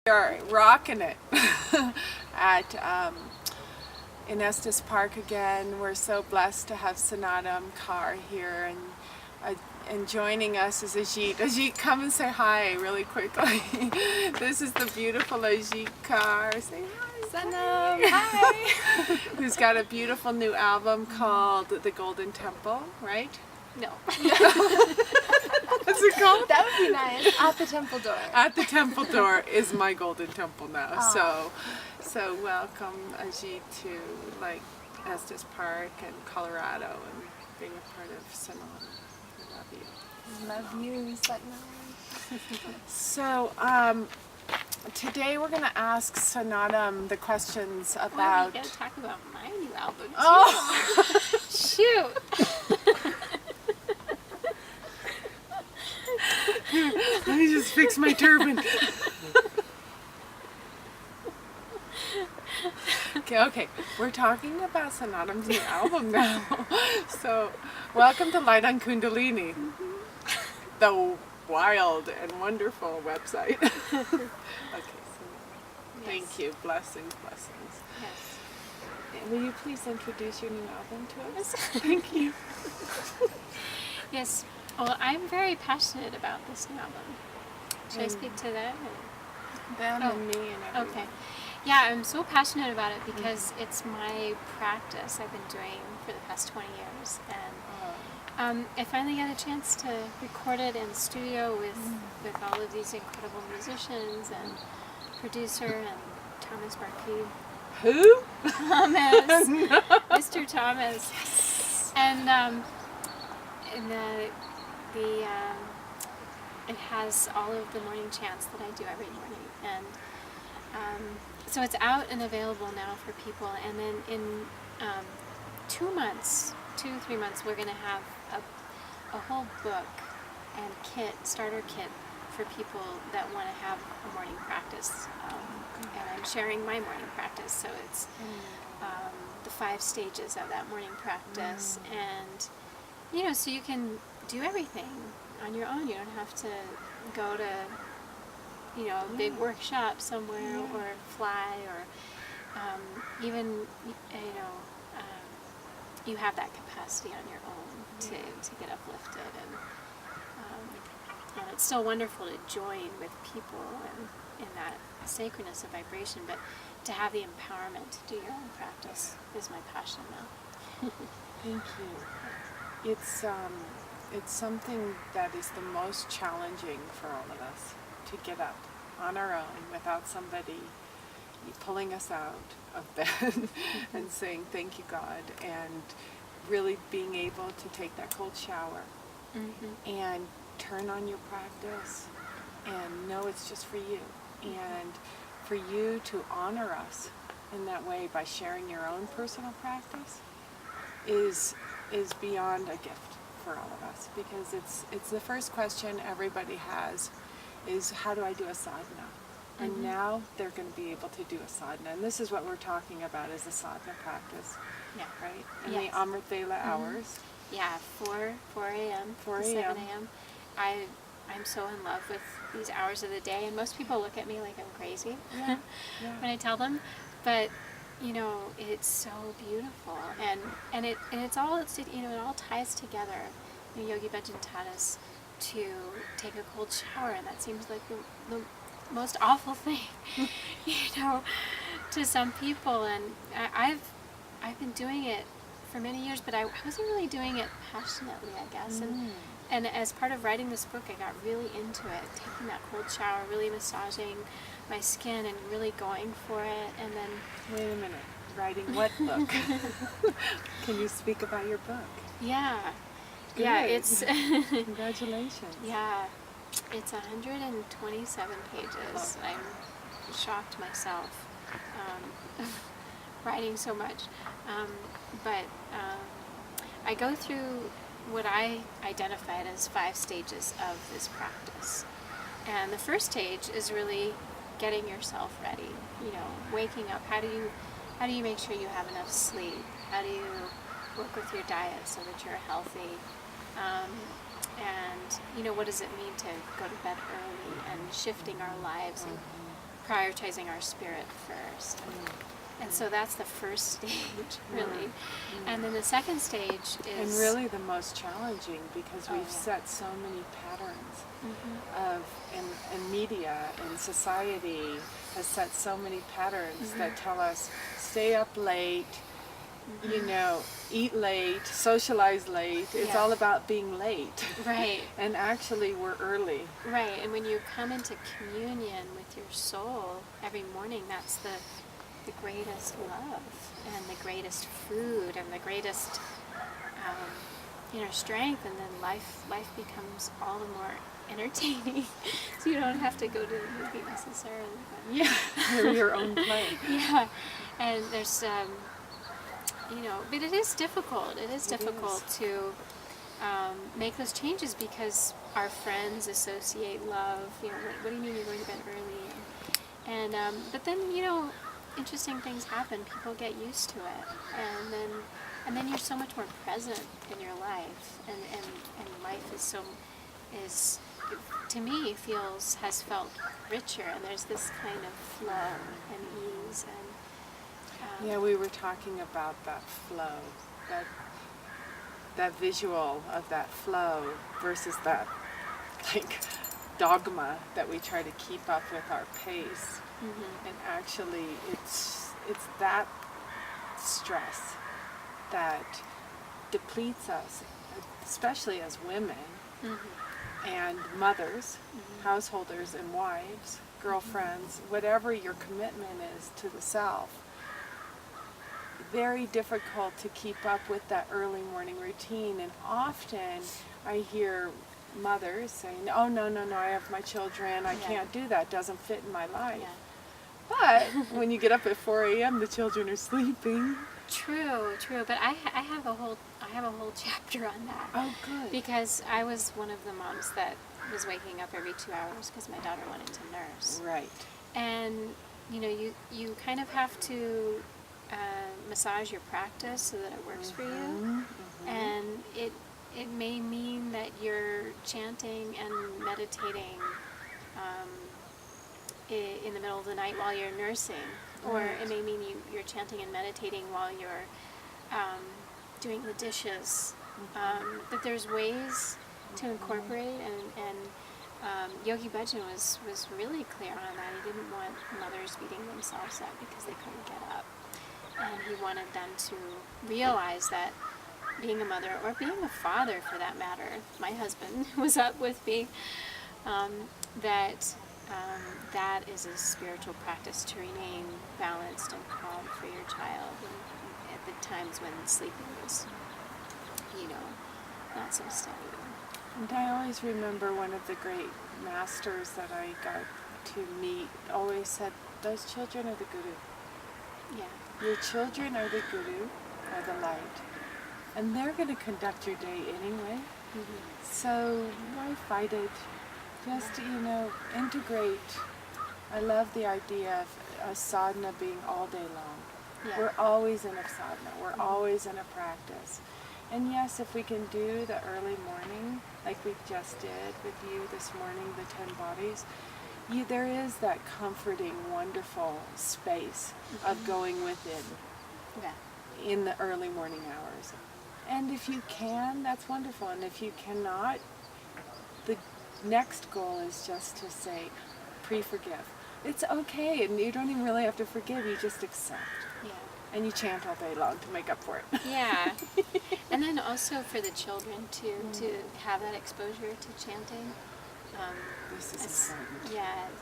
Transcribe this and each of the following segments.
We are rocking it at in Estes Park again. We're so blessed to have Snatam Kaur here, and joining us is Ajit. Ajit, come and say hi really quickly. This is the beautiful Ajit Kaur. Say hi. Snatam, hi. Who's got a beautiful new album called The Golden Temple, right? No. What's it called? That would be nice. At the temple door. At the temple door is my golden temple now. Aww. So welcome Ajit to Estes Park and Colorado and being a part of Snatam. I love you. Love you, Snatam. So today we're going to ask Snatam the questions about. Well, we gotta talk about my new album too. Oh, Shoot. let me just fix my turban. Okay, we're talking about Snatam's new album now. So, welcome to Light on Kundalini, the wild and wonderful website. Okay, so thank you. Blessings, blessings. Yes. Will you please introduce your new album to us? Thank you. Yes. Well, I'm very passionate about this new album. Should I speak to that? Them Oh, and me and everyone. Okay. Yeah, I'm so passionate about it because it's my practice I've been doing for the past 20 years. And I finally got a chance to record it in the studio with all of these incredible musicians and producer and Thomas Marquis. Who? Thomas. No. Mr. Thomas. Yes. And it has all of the morning chants that I do every morning, and so it's out and available now for people. And then in 2 months, 2-3 months, we're going to have a whole book and starter kit for people that want to have a morning practice. And I'm sharing my morning practice, so it's the 5 stages of that morning practice, and so you can do everything on your own. You don't have to go to, a big workshop somewhere or fly or even, you have that capacity on your own to get uplifted. And it's still wonderful to join with people and in that sacredness of vibration, but to have the empowerment to do your own practice is my passion now. Thank you. It's something that is the most challenging for all of us, to get up on our own without somebody pulling us out of bed and saying thank you God, and really being able to take that cold shower and turn on your practice and know it's just for you, and for you to honor us in that way by sharing your own personal practice is beyond a gift for all of us, because it's the first question everybody has is, how do I do a sadhana? And now they're going to be able to do a sadhana, and this is what we're talking about, is the sadhana practice. Yeah. Right? And Yes. the Amrit Vela hours. Yeah, 4 a.m. 4 to 7 a.m. a.m. I'm so in love with these hours of the day, and most people look at me like I'm crazy Yeah. when I tell them, but it's so beautiful, and it all ties together. Yogi Bhajan taught us to take a cold shower, and that seems like the most awful thing, to some people. And I've been doing it for many years, but I wasn't really doing it passionately, I guess. And as part of writing this book, I got really into it, taking that cold shower, really massaging my skin and really going for it. And then, Wait a minute. Writing what book? Can you speak about your book? yeah, Good. yeah, it's Congratulations. yeah, it's 127 pages. I'm shocked myself writing so much, but I go through what I identified as 5 stages of this practice. And the first stage is really getting yourself ready, waking up. How do you make sure you have enough sleep? How do you work with your diet so that you're healthy? And what does it mean to go to bed early, and shifting our lives and prioritizing our spirit first. And so that's the first stage, really. And then the second stage is... And really the most challenging, because we've set so many patterns of, and media and society has set so many patterns that tell us, stay up late, you know, eat late, socialize late. It's all about being late. Right. And actually we're early. Right, and when you come into communion with your soul every morning, that's the greatest love and the greatest food and the greatest inner strength, and then life becomes all the more entertaining. So you don't have to go to the movie necessarily. But You're your own play. And there's you know, but it is difficult. It is difficult to make those changes, because our friends associate love. You know, what do you mean you're going to bed early? And but then, you know, interesting things happen. People get used to it, and then you're so much more present in your life, and life is to me has felt richer, and there's this kind of flow and ease and we were talking about that flow, that visual of that flow versus that like dogma that we try to keep up with our pace. And actually it's that stress that depletes us, especially as women and mothers, householders and wives, girlfriends, whatever your commitment is to the self. Very difficult to keep up with that early morning routine, and often I hear mothers saying, oh no, I have my children, I can't do that, doesn't fit in my life. But when you get up at 4 a.m. the children are sleeping. True, but I have a whole chapter on that. Oh, good. Because I was one of the moms that was waking up every 2 hours because my daughter wanted to nurse. Right. And you know, you kind of have to massage your practice so that it works for you, and it may mean that you're chanting and meditating in the middle of the night while you're nursing, or it may mean you're chanting and meditating while you're doing the dishes. But there's ways to incorporate, and Yogi Bhajan was really clear on that. He didn't want mothers beating themselves up because they couldn't get up. And he wanted them to realize that being a mother, or being a father for that matter, my husband was up with me, that is a spiritual practice to remain balanced and calm for your child at the times when sleeping is, you know, not so steady. And I always remember one of the great masters that I got to meet always said, those children are the guru. Yeah. Your children are the guru, are the light, and they're going to conduct your day anyway. So why fight it? Just, you know, integrate. I love the idea of a sadhana being all day long. We're always in a sadhana. We're always in a practice. And yes, if we can do the early morning, like we just did with you this morning, the 10 bodies, there is that comforting, wonderful space of going within in the early morning hours. And if you can, that's wonderful. And if you cannot, the next goal is just to say, pre-forgive. It's okay, and you don't even really have to forgive, you just accept. And you chant all day long to make up for it. And then also for the children to have that exposure to chanting. This is important.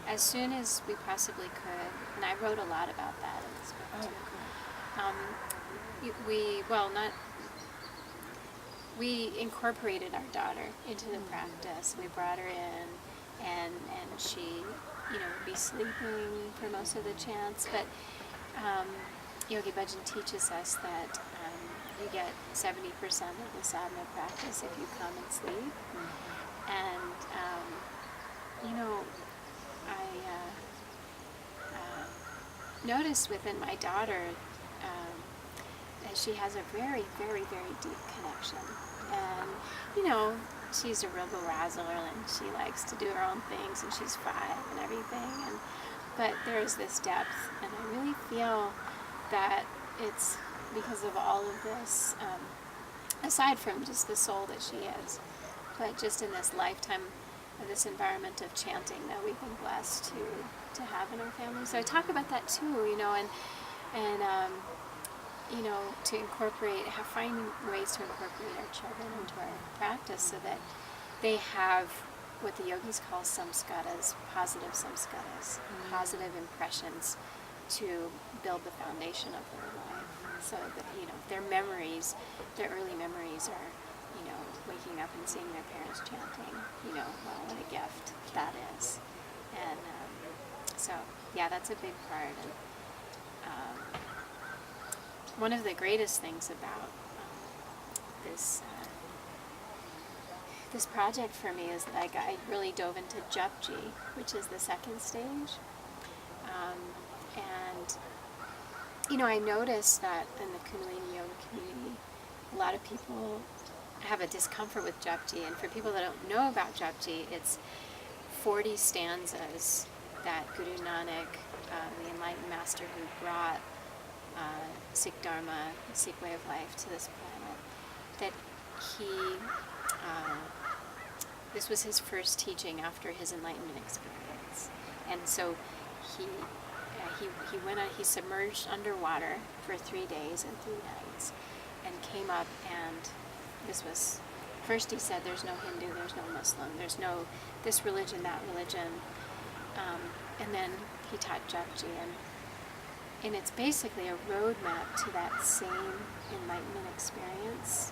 As soon as we possibly could, and I wrote a lot about that in this book too. We incorporated our daughter into the practice. We brought her in, and she, you know, would be sleeping for most of the chants. But Yogi Bhajan teaches us that you get 70% of the sadhana practice if you come and sleep. And you know, I noticed within my daughter that she has a very, very, very deep connection. And, you know, she's a real go-razzler, and she likes to do her own things, and she's 5 and everything. but there is this depth, and I really feel that it's because of all of this, aside from just the soul that she is, but just in this lifetime of this environment of chanting that we've been blessed to have in our family. So I talk about that too, and to incorporate, finding ways to incorporate our children into our practice so that they have what the yogis call samskaras, positive samskaras, positive impressions to build the foundation of their life. So that, their memories, their early memories are, waking up and seeing their parents chanting, well, what a gift that is. And so, yeah, that's a big part. And one of the greatest things about this project for me is that I really dove into Japji, which is the second stage. And I noticed that in the Kundalini yoga community, a lot of people have a discomfort with Japji. And for people that don't know about Japji, it's 40 stanzas that Guru Nanak, the enlightened master who brought Sikh Dharma, Sikh way of life to this planet, that this was his first teaching after his enlightenment experience. And so he submerged underwater for 3 days and 3 nights and came up, and first he said there's no Hindu, there's no Muslim, there's no this religion, that religion, and then he taught Japji, and it's basically a roadmap to that same enlightenment experience